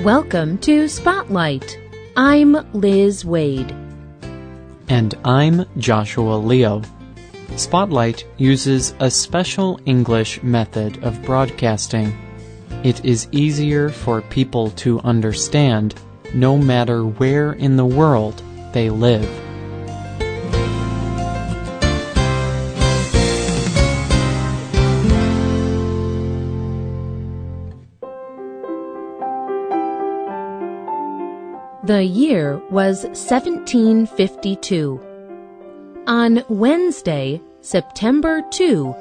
Welcome to Spotlight. I'm Liz Wade. And I'm Joshua Leo. Spotlight uses a special English method of broadcasting. It is easier for people to understand no matter where in the world they live. The year was 1752. On Wednesday, September 2,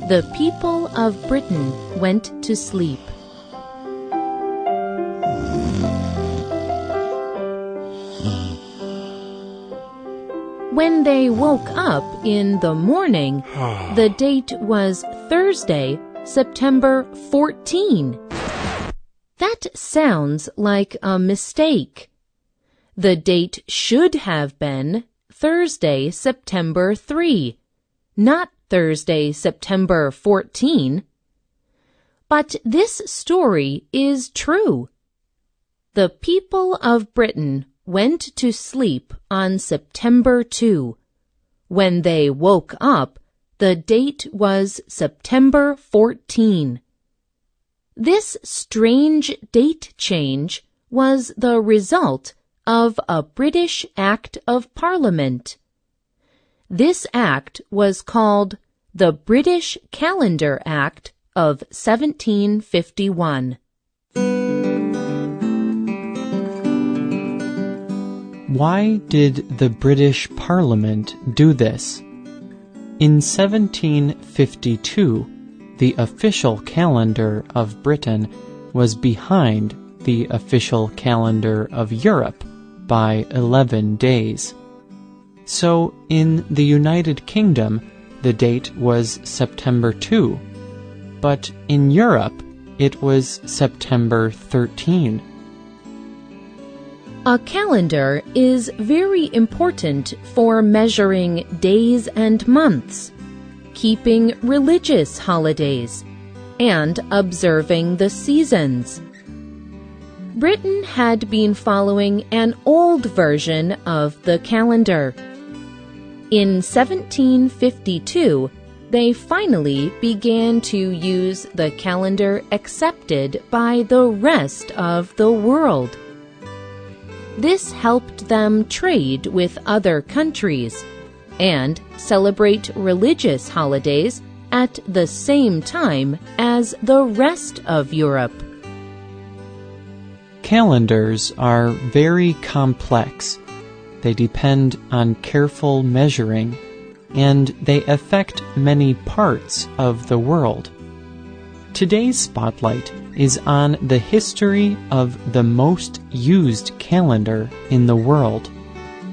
the people of Britain went to sleep. When they woke up in the morning, the date was Thursday, September 14. That sounds like a mistake. The date should have been Thursday, September 3, not Thursday, September 14. But this story is true. The people of Britain went to sleep on September 2. When they woke up, the date was September 14. This strange date change was the result of a British Act of Parliament. This act was called the British Calendar Act of 1751. Why did the British Parliament do this? In 1752, the official calendar of Britain was behind the official calendar of Europe by 11 days. So in the United Kingdom, the date was September 2, but in Europe, it was September 13. A calendar is very important for measuring days and months, keeping religious holidays, and observing the seasons. Britain had been following an old version of the calendar. In 1752, they finally began to use the calendar accepted by the rest of the world. This helped them trade with other countries and celebrate religious holidays at the same time as the rest of Europe. Calendars are very complex. They depend on careful measuring, and they affect many parts of the world. Today's spotlight is on the history of the most used calendar in the world,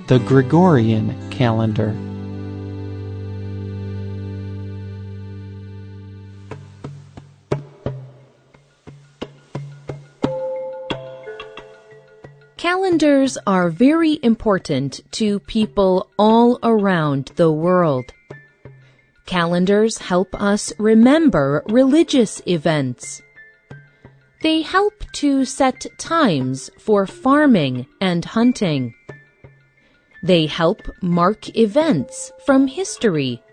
the Gregorian calendar. Calendars are very important to people all around the world. Calendars help us remember religious events. They help to set times for farming and hunting. They help mark events from history.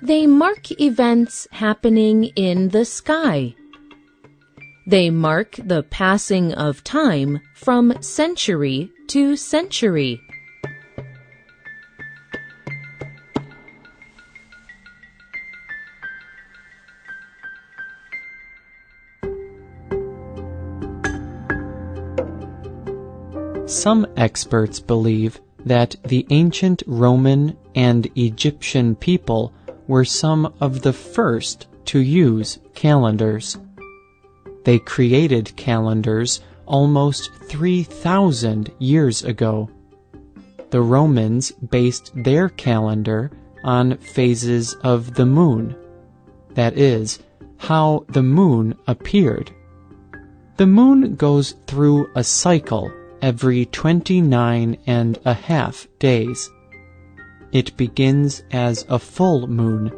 They mark events happening in the sky. They mark the passing of time from century to century. Some experts believe that the ancient Roman and Egyptian people were some of the first to use calendars. They created calendars almost 3,000 years ago. The Romans based their calendar on phases of the moon, that is, how the moon appeared. The moon goes through a cycle every 29.5 days. It begins as a full moon.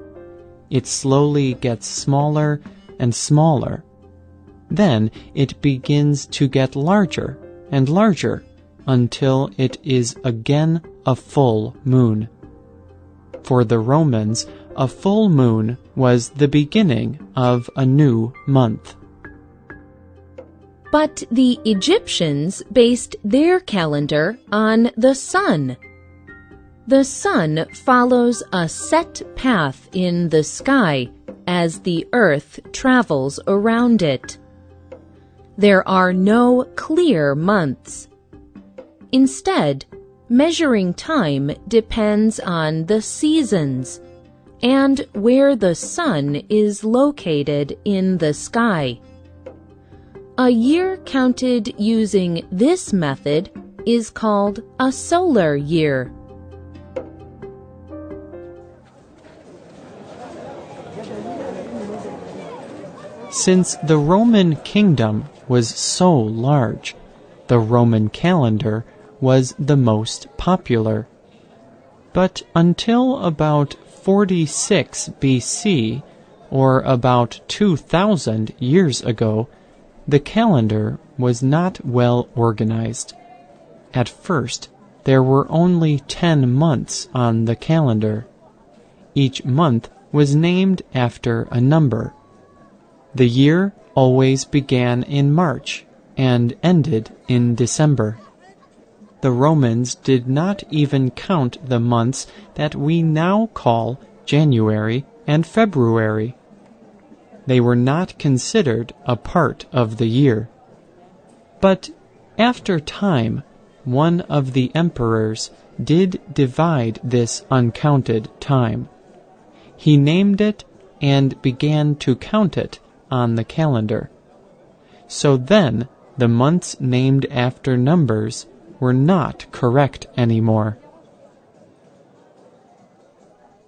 It slowly gets smaller and smaller. Then it begins to get larger and larger until it is again a full moon. For the Romans, a full moon was the beginning of a new month. But the Egyptians based their calendar on the sun. The sun follows a set path in the sky as the earth travels around it. There are no clear months. Instead, measuring time depends on the seasons and where the sun is located in the sky. A year counted using this method is called a solar year. Since the Roman kingdom was so large, the Roman calendar was the most popular. But until about 46 BC, or about 2,000 years ago, the calendar was not well organized. At first, there were only 10 months on the calendar. Each month was named after a number. The year always began in March and ended in December. The Romans did not even count the months that we now call January and February. They were not considered a part of the year. But after time, one of the emperors did divide this uncounted time. He named it and began to count it on the calendar. So then the months named after numbers were not correct anymore.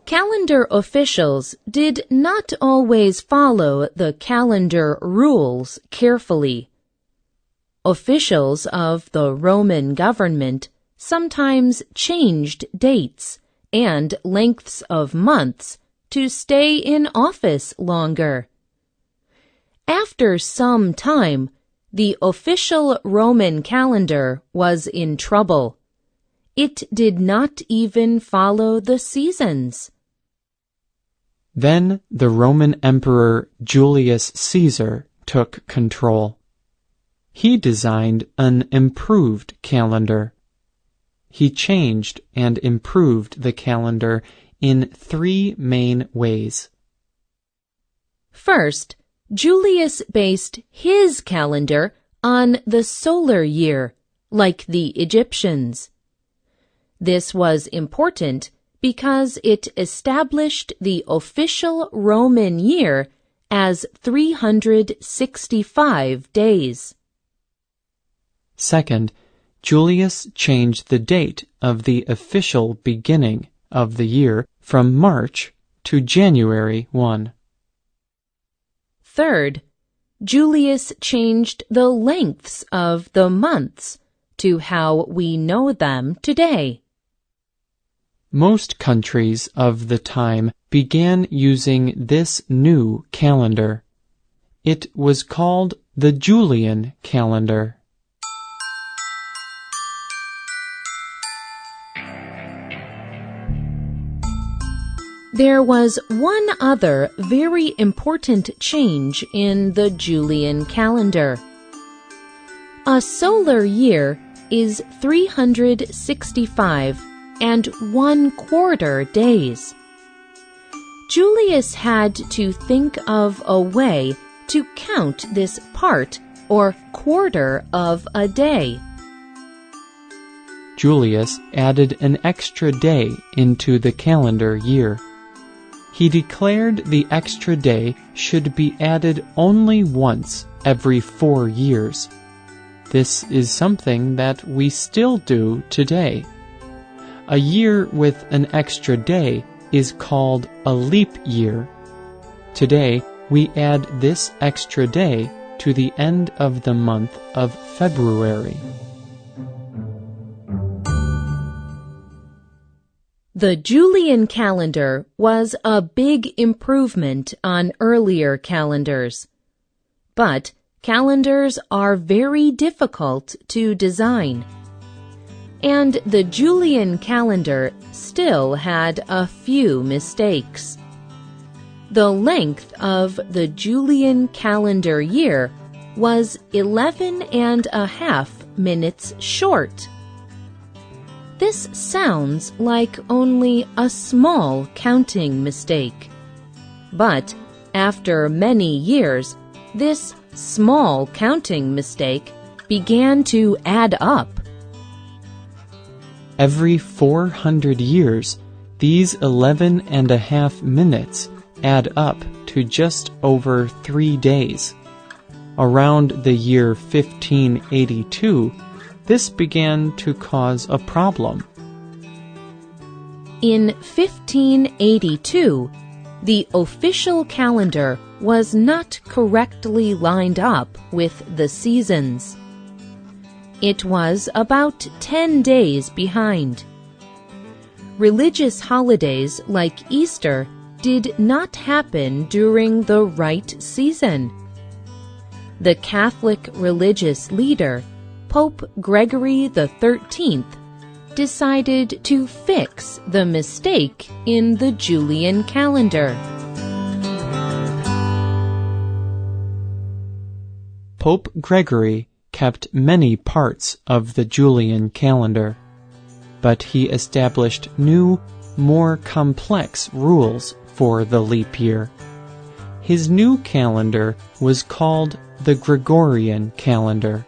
Calendar officials did not always follow the calendar rules carefully. Officials of the Roman government sometimes changed dates and lengths of months to stay in office longer. After some time, the official Roman calendar was in trouble. It did not even follow the seasons. Then the Roman Emperor Julius Caesar took control. He designed an improved calendar. He changed and improved the calendar in 3 main ways. First, Julius based his calendar on the solar year, like the Egyptians. This was important because it established the official Roman year as 365 days. Second, Julius changed the date of the official beginning of the year from March to January 1. Third, Julius changed the lengths of the months to how we know them today. Most countries of the time began using this new calendar. It was called the Julian calendar. There was one other very important change in the Julian calendar. A solar year is 365 and 1/4 days. Julius had to think of a way to count this part or quarter of a day. Julius added an extra day into the calendar year. He declared the extra day should be added only once every 4 years. This is something that we still do today. A year with an extra day is called a leap year. Today, we add this extra day to the end of the month of February. The Julian calendar was a big improvement on earlier calendars. But calendars are very difficult to design. And the Julian calendar still had a few mistakes. The length of the Julian calendar year was 11.5 minutes short. This sounds like only a small counting mistake. But after many years, this small counting mistake began to add up. Every 400 years, these 11.5 minutes add up to just over 3 days. Around the year 1582, this began to cause a problem. In 1582, the official calendar was not correctly lined up with the seasons. It was about 10 days behind. Religious holidays like Easter did not happen during the right season. The Catholic religious leader, Pope Gregory XIII, decided to fix the mistake in the Julian calendar. Pope Gregory kept many parts of the Julian calendar, but he established new, more complex rules for the leap year. His new calendar was called the Gregorian calendar.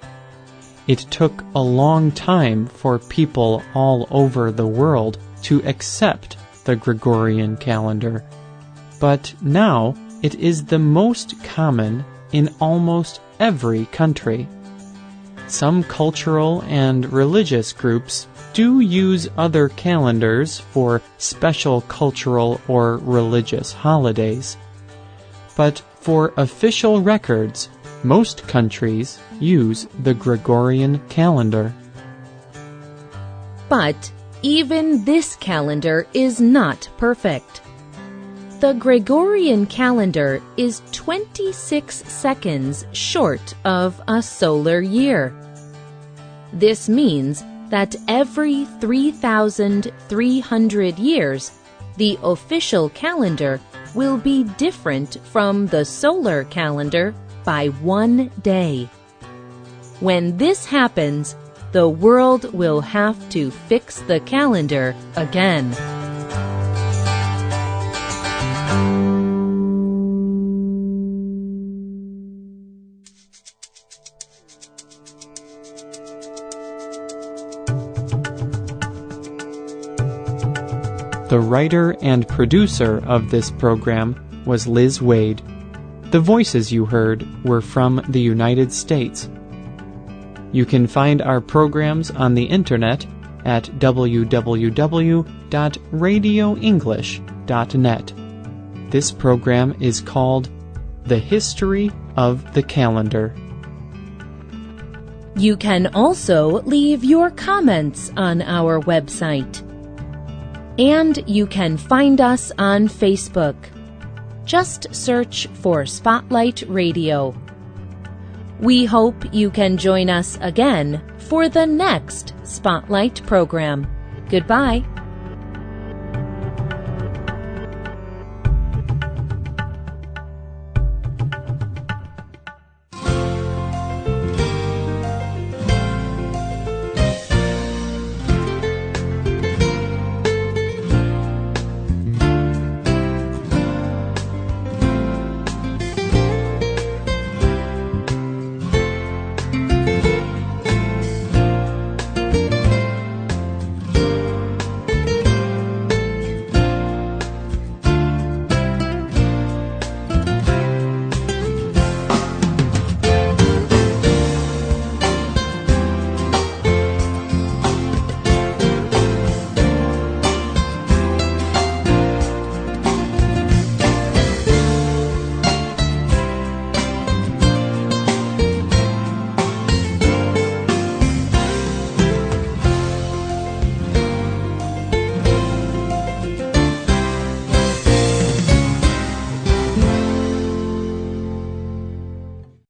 It took a long time for people all over the world to accept the Gregorian calendar, but now it is the most common in almost every country. Some cultural and religious groups do use other calendars for special cultural or religious holidays, but for official records, most countries use the Gregorian calendar. But even this calendar is not perfect. The Gregorian calendar is 26 seconds short of a solar year. This means that every 3,300 years, the official calendar will be different from the solar calendar by 1 day. When this happens, the world will have to fix the calendar again. The writer and producer of this program was Liz Wade. The voices you heard were from the United States. You can find our programs on the internet at www.radioenglish.net. This program is called The History of the Calendar. You can also leave your comments on our website. And you can find us on Facebook. Just search for Spotlight Radio. We hope you can join us again for the next Spotlight program. Goodbye.